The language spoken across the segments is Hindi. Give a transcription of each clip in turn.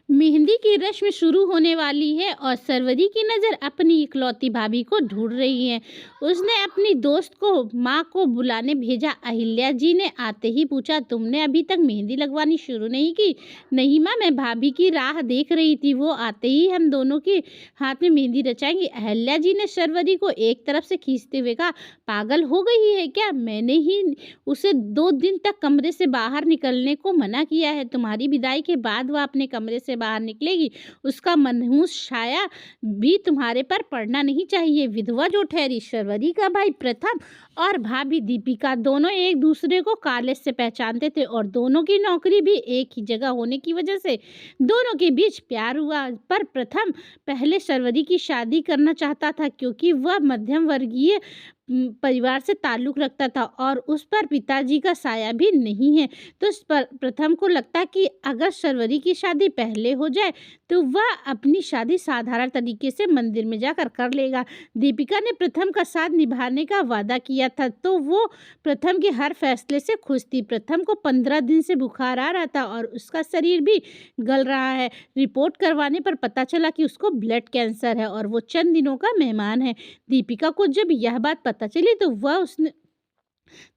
मेहंदी की रस्म शुरू होने वाली है और सरवरी की नज़र अपनी इकलौती भाभी को ढूंढ रही है। उसने अपनी दोस्त को माँ को बुलाने भेजा। अहिल्या जी ने आते ही पूछा, तुमने अभी तक मेहंदी लगवानी शुरू नहीं की? नहीं माँ, मैं भाभी की राह देख रही थी, वो आते ही हम दोनों के हाथ में मेहंदी रचाएंगी। अहिल्या जी ने सरवरी को एक तरफ से खींचते हुए कहा, पागल हो गई है क्या? मैंने ही उसे 2 दिन तक कमरे से बाहर निकलने को मना किया है। तुम्हारी विदाई के बाद वह अपने कमरे से बाहर निकलेगी, उसका मनहूस छाया भी तुम्हारे पर पड़ना नहीं चाहिए। विधवा जो ठहरी सरवरी का भाई प्रथम और भाभी दीपिका दोनों एक दूसरे को कॉलेज से पहचानते थे और दोनों की नौकरी भी एक ही जगह होने की वजह से दोनों के बीच प्यार हुआ। पर प्रथम पहले सरवरी की शादी करना चाहता था क्योंकि वह मध्यम वर्गीय परिवार से ताल्लुक़ रखता था और उस पर पिताजी का साया भी नहीं है। तो प्रथम को लगता कि अगर सरवरी की शादी पहले हो जाए तो वह अपनी शादी साधारण तरीके से मंदिर में जाकर कर लेगा। दीपिका ने प्रथम का साथ निभाने का वादा किया था तो वो प्रथम के हर फैसले से खुश थी। प्रथम को 15 दिन से बुखार आ रहा था और उसका शरीर भी गल रहा है। रिपोर्ट करवाने पर पता चला कि उसको ब्लड कैंसर है और वो चंद दिनों का मेहमान है। दीपिका को जब यह बात पता चली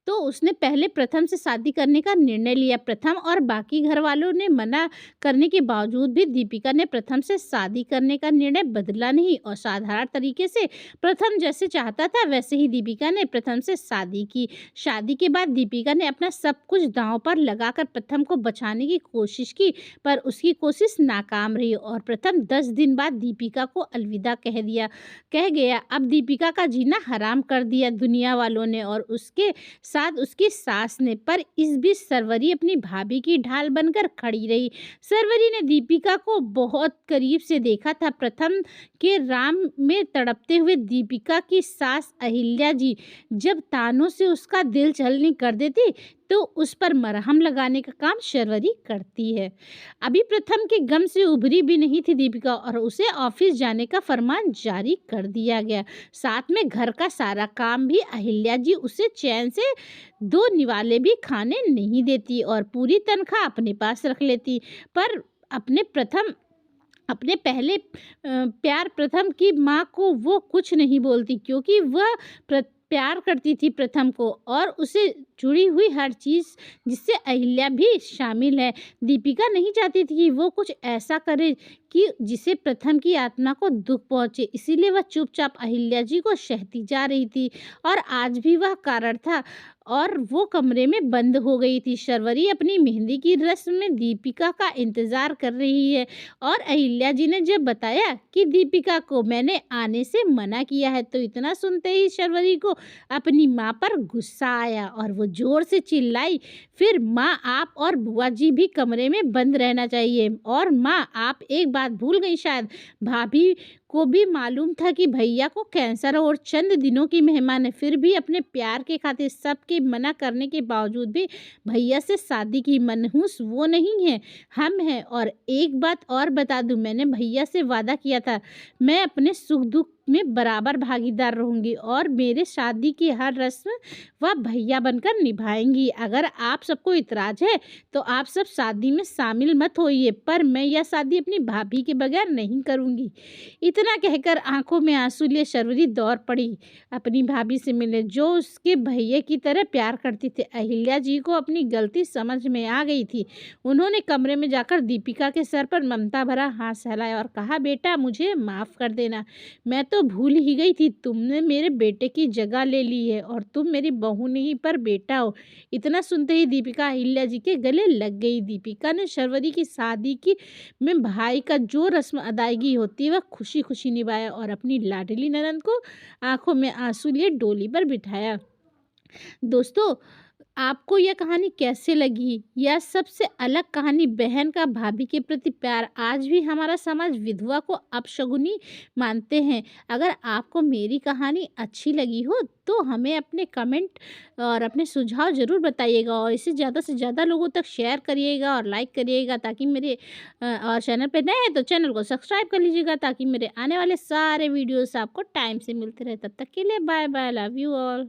तो उसने पहले प्रथम से शादी करने का निर्णय लिया। प्रथम और बाकी घर वालों ने मना करने के बावजूद भी दीपिका ने प्रथम से शादी करने का निर्णय बदला नहीं और साधारण तरीके से प्रथम जैसे चाहता था वैसे ही दीपिका ने प्रथम से शादी की। शादी के बाद दीपिका ने अपना सब कुछ दांव पर लगाकर प्रथम को बचाने की कोशिश की, पर उसकी कोशिश नाकाम रही और प्रथम 10 दिन बाद दीपिका को अलविदा कह गया। अब दीपिका का जीना हराम कर दिया दुनिया वालों ने और उसके साथ उसकी सास ने। पर इस बीच सरवरी अपनी भाभी की ढाल बनकर खड़ी रही। सरवरी ने दीपिका को बहुत करीब से देखा था। प्रथम के राम में तड़पते हुए दीपिका की सास अहिल्या जी जब तानों से उसका दिल छलनी कर देती तो उस पर मरहम लगाने का काम सरवरी करती है। अभी प्रथम के गम से उभरी भी नहीं थी दीपिका और उसे ऑफिस जाने का फरमान जारी कर दिया गया। साथ में घर का सारा काम भी अहिल्या जी उसे चैन से 2 निवाले भी खाने नहीं देती और पूरी तनख्वाह अपने पास रख लेती। पर अपने पहले प्यार प्रथम की माँ को वो कुछ नहीं बोलती क्योंकि वह प्यार करती थी प्रथम को और उसे जुड़ी हुई हर चीज़ जिससे अहिल्या भी शामिल है। दीपिका नहीं चाहती थी कि वो कुछ ऐसा करे कि जिसे प्रथम की आत्मा को दुख पहुंचे, इसीलिए वह चुपचाप अहिल्या जी को सहती जा रही थी और आज भी वह कारण था और वो कमरे में बंद हो गई थी। सरवरी अपनी मेहंदी की रस्म में दीपिका का इंतज़ार कर रही है और अहिल्या जी ने जब बताया कि दीपिका को मैंने आने से मना किया है तो इतना सुनते ही सरवरी को अपनी माँ पर गुस्सा आया और वो ज़ोर से चिल्लाई, फिर माँ आप और बुआ जी भी कमरे में बंद रहना चाहिए। और माँ आप एक बात भूल गई शायद, भाभी को भी मालूम था कि भैया को कैंसर और चंद दिनों की मेहमान है, फिर भी अपने प्यार के खातिर सबके मना करने के बावजूद भी भैया से शादी की। मनहूस वो नहीं है, हम हैं। और एक बात और बता दूं, मैंने भैया से वादा किया था मैं अपने सुख दुख में बराबर भागीदार रहूंगी और मेरे शादी की हर रस्म वह भैया बनकर निभाएंगी। अगर आप सबको इतराज है तो आप सब शादी में शामिल मत होइए, पर मैं यह शादी अपनी भाभी के बगैर नहीं करूंगी। इतना कहकर आंखों में आंसू लिए सरवरी दौड़ पड़ी अपनी भाभी से मिलने जो उसके भैया की तरह प्यार करती थी। अहिल्या जी को अपनी गलती समझ में आ गई थी। उन्होंने कमरे में जाकर दीपिका के सर पर ममता भरा हाथ सहलाया और कहा, बेटा मुझे माफ़ कर देना, मैं तो भूल ही गई थी तुमने मेरे बेटे की जगह ले ली है और तुम मेरी बहू नहीं पर बेटा हो। इतना सुनते ही दीपिका अहिल्या जी के गले लग गई। दीपिका ने सरवरी की शादी की में भाई का जो रस्म अदायगी होती है वह खुशी खुशी निभाया और अपनी लाडली ननद को आंखों में आंसू लिए डोली पर बिठाया। दोस्तों, आपको यह कहानी कैसे लगी? यह सबसे अलग कहानी बहन का भाभी के प्रति प्यार। आज भी हमारा समाज विधवा को अपशगुनी मानते हैं। अगर आपको मेरी कहानी अच्छी लगी हो तो हमें अपने कमेंट और अपने सुझाव ज़रूर बताइएगा और इसे ज़्यादा से ज़्यादा लोगों तक शेयर करिएगा और लाइक करिएगा ताकि मेरे और चैनल पे नए हैं तो चैनल को सब्सक्राइब कर लीजिएगा ताकि मेरे आने वाले सारे वीडियोस आपको टाइम से मिलते रहे। तब तक के लिए bye bye, love you all.